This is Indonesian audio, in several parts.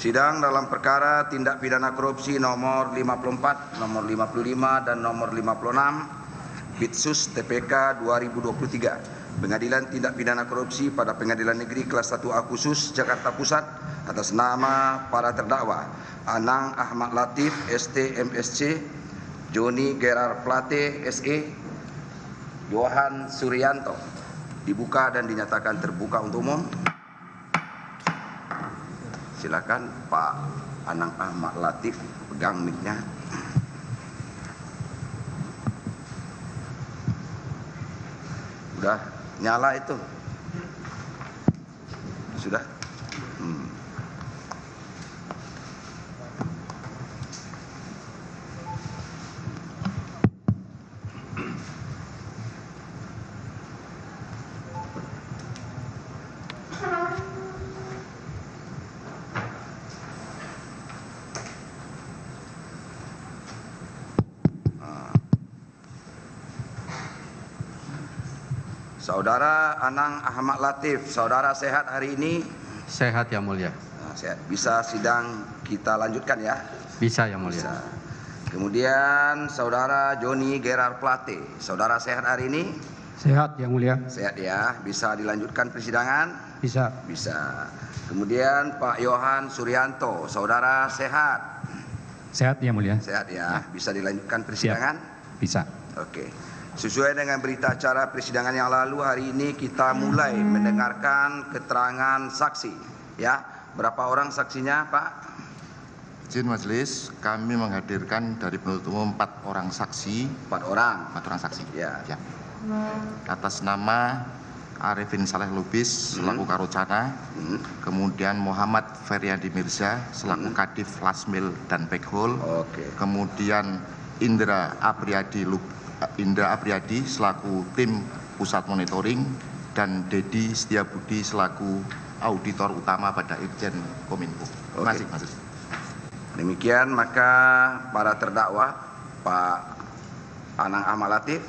Sidang dalam perkara tindak pidana korupsi nomor 54, nomor 55, dan nomor 56, Bitsus TPK 2023. Pengadilan Tindak Pidana Korupsi pada Pengadilan Negeri Kelas 1A Khusus Jakarta Pusat atas nama para terdakwa Anang Ahmad Latif ST MSC, Joni Gerard Plate SE, Yohan Suryanto dibuka dan dinyatakan terbuka untuk umum. Silakan Pak Anang Ahmad Latif, pegang mic-nya. Sudah nyala itu? Sudah? Saudara Anang Ahmad Latif, saudara sehat hari ini? Sehat Yang Mulia. Sehat. Bisa sidang kita lanjutkan ya? Bisa Yang Mulia. Bisa. Kemudian saudara Joni Gerard Plate, saudara sehat hari ini? Sehat Yang Mulia. Sehat ya. Bisa dilanjutkan persidangan? Bisa. Bisa. Kemudian Pak Yohan Suryanto, saudara sehat? Sehat Yang Mulia. Sehat ya. Bisa dilanjutkan persidangan? Bisa. Oke. Sesuai dengan berita acara persidangan yang lalu, hari ini kita mulai mendengarkan keterangan saksi. Ya, berapa orang saksinya, Pak? Izin majelis, kami menghadirkan dari penuntut umum 4 orang saksi. 4 orang. 4 orang saksi. Ya. Ya. Atas nama Arifin Saleh Lubis selaku Karocana, kemudian Muhammad Feryandi Mirza selaku Kadif Lasmil dan Pekhol, Oke. kemudian Indra Apriyadi selaku tim pusat monitoring, dan Dedi Setiabudi selaku auditor utama pada Irjen Kominfo. Terima kasih, Mas. Demikian maka para terdakwa Pak Anang Ahmad Latif,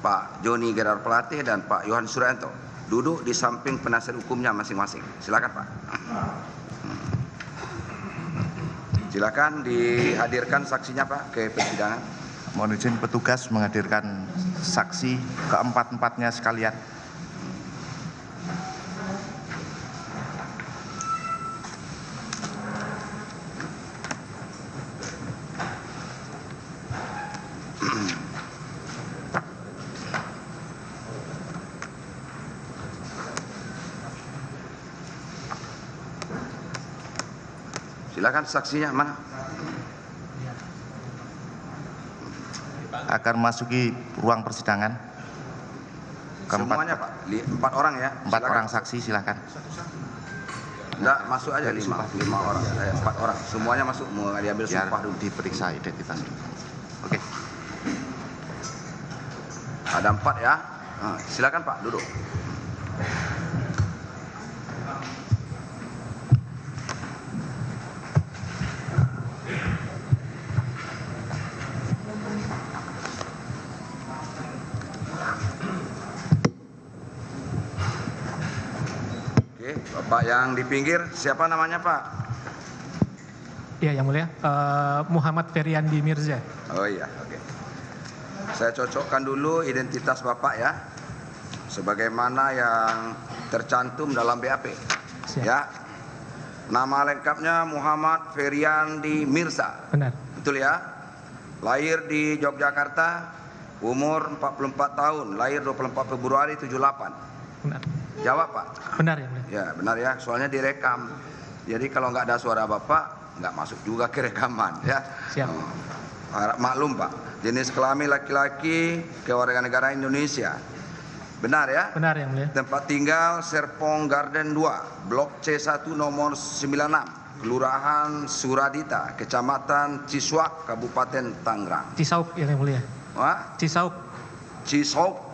Pak Joni Gerard Plate, dan Pak Yohan Suryanto duduk di samping penasihat hukumnya masing-masing. Silakan Pak. Silakan dihadirkan saksinya Pak ke persidangan. Mohon izin petugas menghadirkan saksi keempat-empatnya sekalian. Silakan saksinya mana? Akan masuki ruang persidangan. Semuanya Pak, 4 orang ya. 4 Silakan. orang saksi, silakan. Enggak, masuk aja 5 orang. 4 orang. Semuanya masuk, mau diambil Biar sumpah dulu. diperiksa identitas. Oke. Ada 4 ya. Nah, silakan Pak, duduk. Bapak yang di pinggir, siapa namanya Pak? Iya Yang Mulia. Muhammad Feryandi Mirza. Oh iya, oke. Saya cocokkan dulu identitas Bapak ya, sebagaimana yang tercantum dalam BAP. Siap. Ya. Nama lengkapnya Muhammad Feryandi Mirza. Benar. Betul ya? Lahir di Yogyakarta, umur 44 tahun, lahir 24 Februari 78. Benar. Jawab Pak. Benar Yang Mulia. Ya benar ya, soalnya direkam. Jadi kalau nggak ada suara Bapak, nggak masuk juga ke rekaman ya. Siap. Harap maklum Pak. Jenis kelamin laki-laki, kewarganegaraan Indonesia. Benar ya? Benar Yang Mulia. Tempat tinggal Serpong Garden 2, Blok C1 nomor 96, Kelurahan Suradita, Kecamatan Ciswak, Kabupaten Tangerang. Cisauk Yang Mulia. Wah, Cisauk. Cisauk.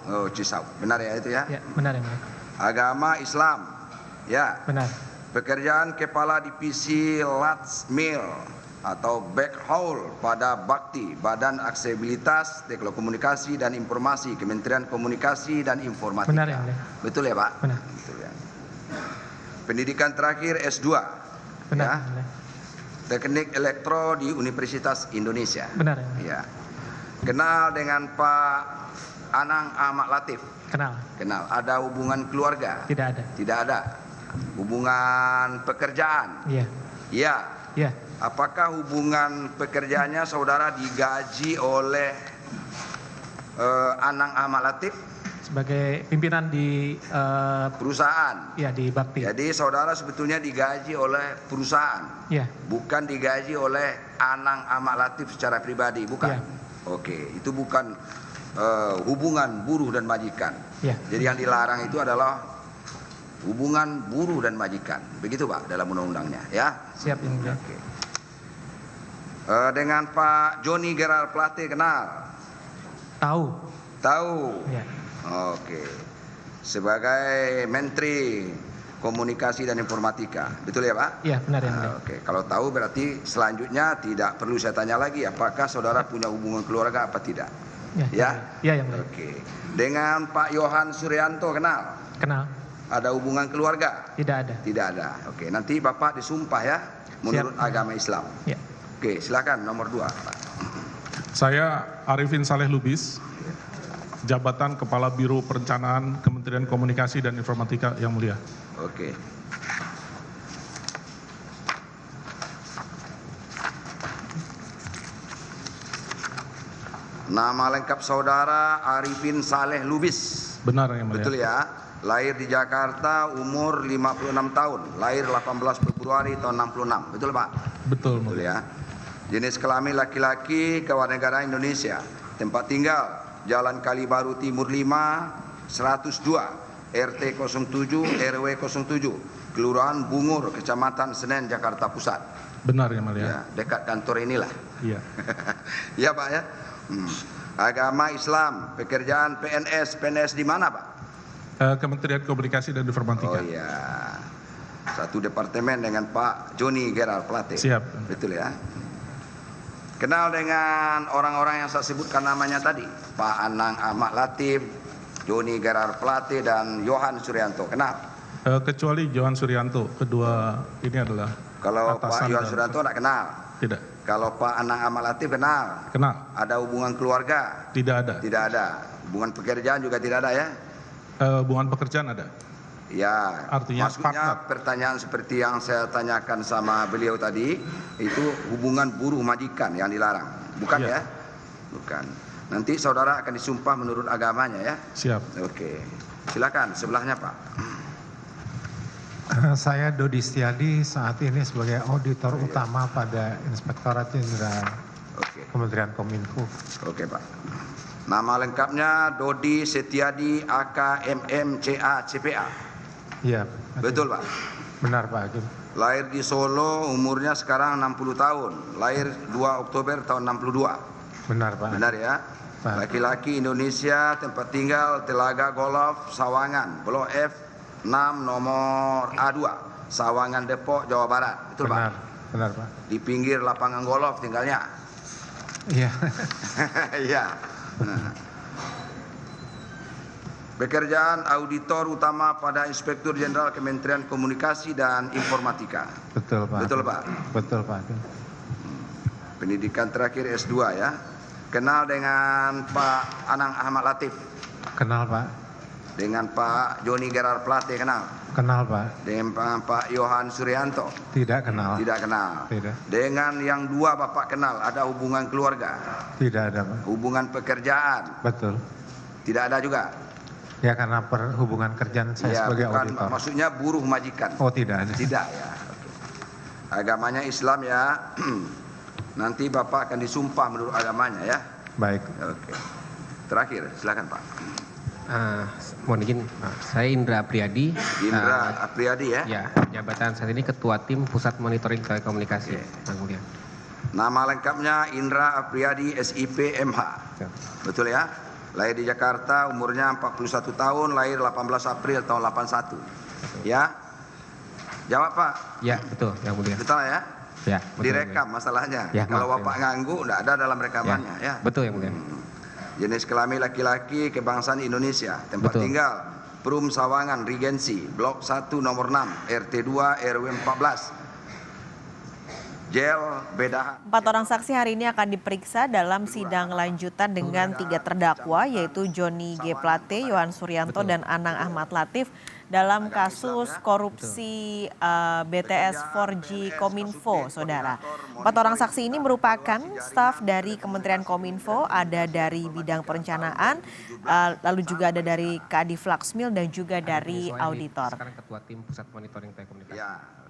Oh, Cisauk. Benar ya itu ya? Ya, benar Yang Mulia. Agama Islam. Ya. Benar. Pekerjaan Kepala Divisi Latsmil atau Backhaul pada Bakti, Badan Aksesibilitas, Telekomunikasi dan Informasi, Kementerian Komunikasi dan Informatika. Benar ya, Mulia. Betul ya Pak? Benar. Betul ya. Pendidikan terakhir S2. Benar. Ya. Yang mulia. Teknik Elektro di Universitas Indonesia. Benar. Yang mulia. Ya. Kenal dengan Pak Anang Ahmad Latif. Kenal. Kenal. Ada hubungan keluarga? Tidak ada. Tidak ada. Hubungan pekerjaan? Iya. Ya. Iya. Apakah hubungan pekerjaannya saudara digaji oleh Anang Ahmad Latif? Sebagai pimpinan di Perusahaan. ya di Bakti. Jadi saudara sebetulnya digaji oleh perusahaan, Iya. bukan digaji oleh Anang Ahmad Latif secara pribadi, bukan? Iya. Oke, itu bukan hubungan buruh dan majikan. Iya. Jadi yang dilarang itu adalah hubungan buruh dan majikan. Begitu Pak dalam undang-undangnya, ya. Siap Yang mulia. Oke. Dengan Pak Joni Gerard Plate kenal? Tahu. Tahu. Iya. Oke. Sebagai Menteri Komunikasi dan Informatika, betul ya Pak? Iya, benar Yang mulia. Oke, kalau tahu berarti selanjutnya tidak perlu saya tanya lagi apakah saudara punya hubungan keluarga apa tidak. Ya. Ya? Iya Yang mulia. Oke. Dengan Pak Yohan Suryanto kenal? Kenal. Ada hubungan keluarga? Tidak ada. Tidak ada. Oke, nanti Bapak disumpah ya menurut Siap. agama Islam. Ya. Oke, silakan nomor 2, Pak. Saya Arifin Saleh Lubis, jabatan Kepala Biro Perencanaan Kementerian Komunikasi dan Informatika Yang Mulia. Oke. Nama lengkap saudara Arifin Saleh Lubis. Benar Yang Mulia. Betul ya? Lahir di Jakarta, umur 56 tahun. Lahir 18 Februari tahun 66. Betul Pak? Betul Betul Mulia. ya? Jenis kelamin laki-laki, kewarganegaraan Indonesia. Tempat tinggal Jalan Kalibaru Timur 5, 102, RT 07, RW 07, Kelurahan Bungur, Kecamatan Senen, Jakarta Pusat. Benar Yang Mulia. Ya, dekat kantor inilah. Iya. Ya Pak ya. Agama Islam, pekerjaan PNS di mana Pak? Kementerian Komunikasi dan Informatika. Oh iya. Satu departemen dengan Pak Joni Gerard Plate. Siap. Betul ya. Kenal dengan orang-orang yang saya sebutkan namanya tadi, Pak Anang Ahmad Latif, Joni Gerard Plate dan Yohan Suryanto. Kenal? Kecuali Johan Suryanto, kedua ini adalah Kalau atasan Pak Yohan dan- Suryanto tidak kenal. Tidak. Kalau Pak Anang Ahmad Latif kenal. Kenal? Ada hubungan keluarga? Tidak ada. Tidak ada. Hubungan pekerjaan juga tidak ada ya? Hubungan pekerjaan ada. Ya, Artinya maksudnya partner. pertanyaan seperti yang saya tanyakan sama beliau tadi, itu hubungan buruh majikan yang dilarang, bukan Iya. ya? Bukan. Nanti saudara akan disumpah menurut agamanya ya? Siap. Oke, silakan sebelahnya Pak. Saya Dodi Setiadi saat ini sebagai auditor utama pada Inspektorat Jenderal Oke, Kementerian Kominfo. oke Pak. Nama lengkapnya Dodi Setiadi AKMM CA. Iya. Betul Pak? Benar Pak Hakim. Lahir di Solo, umurnya sekarang 60 tahun. Lahir 2 Oktober tahun 62. Benar Pak. Benar ya? Pak. Laki-laki Indonesia, tempat tinggal Telaga Golf, Sawangan, Blok F 6 nomor A2, Sawangan Depok, Jawa Barat. Betul Benar. Pak? Benar Pak. Di pinggir lapangan golf tinggalnya. Iya. Iya. Nah. Pekerjaan auditor utama pada Inspektur Jenderal Kementerian Komunikasi dan Informatika. Betul Pak. Betul Pak? Betul Pak Hakim. Pendidikan terakhir S2 ya. Kenal dengan Pak Anang Ahmad Latif. Kenal Pak. Dengan Pak Joni Gerard Plate kenal. Kenal Pak. Dengan Pak Yohan Suryanto Tidak kenal. tidak kenal. Tidak. Dengan yang dua Bapak kenal, ada hubungan keluarga, Tidak ada Pak. hubungan pekerjaan, Betul. tidak ada juga. Ya karena hubungan kerjaan saya Ya, sebagai bukan, auditor. maksudnya buruh majikan. Oh tidak ada. Tidak ya. Oke. Agamanya Islam ya. Nanti Bapak akan disumpah menurut agamanya ya. Baik. Oke. Terakhir, silakan Pak. Mohon izin, saya Indra Apriyadi. Indra Apriyadi ya. Ya, jabatan saat ini Ketua Tim Pusat Monitoring Telekomunikasi, Yang Mulia. Nama lengkapnya Indra Apriyadi SIP MH. Ya. Betul ya? Lahir di Jakarta, umurnya 41 tahun, lahir 18 April tahun 81. Ya? Jawab Pak. Ya, betul, Yang Mulia. Betul ya? Ya, betul, Direkam masalahnya. Ya, Kalau maaf, Bapak nganggu, enggak ada dalam rekamannya ya. Betul, Yang Mulia. Jenis kelamin laki-laki, kebangsaan Indonesia. Tempat Betul. tinggal Perum Sawangan Regency, Blok 1 nomor 6, RT 2 RW 14. Jel Bedahan. 4 orang saksi hari ini akan diperiksa dalam sidang lanjutan dengan 3 terdakwa yaitu Joni G. Plate, Yohan Suryanto, dan Anang Ahmad Latif dalam kasus korupsi BTS 4G Kominfo, saudara. 4 orang saksi ini merupakan staf dari Kementerian Kominfo, ada dari bidang perencanaan, lalu juga ada dari Kadif Laksmil dan juga dari auditor. Sekarang Ketua Tim Pusat Monitoring Telekomunikasi. Ya.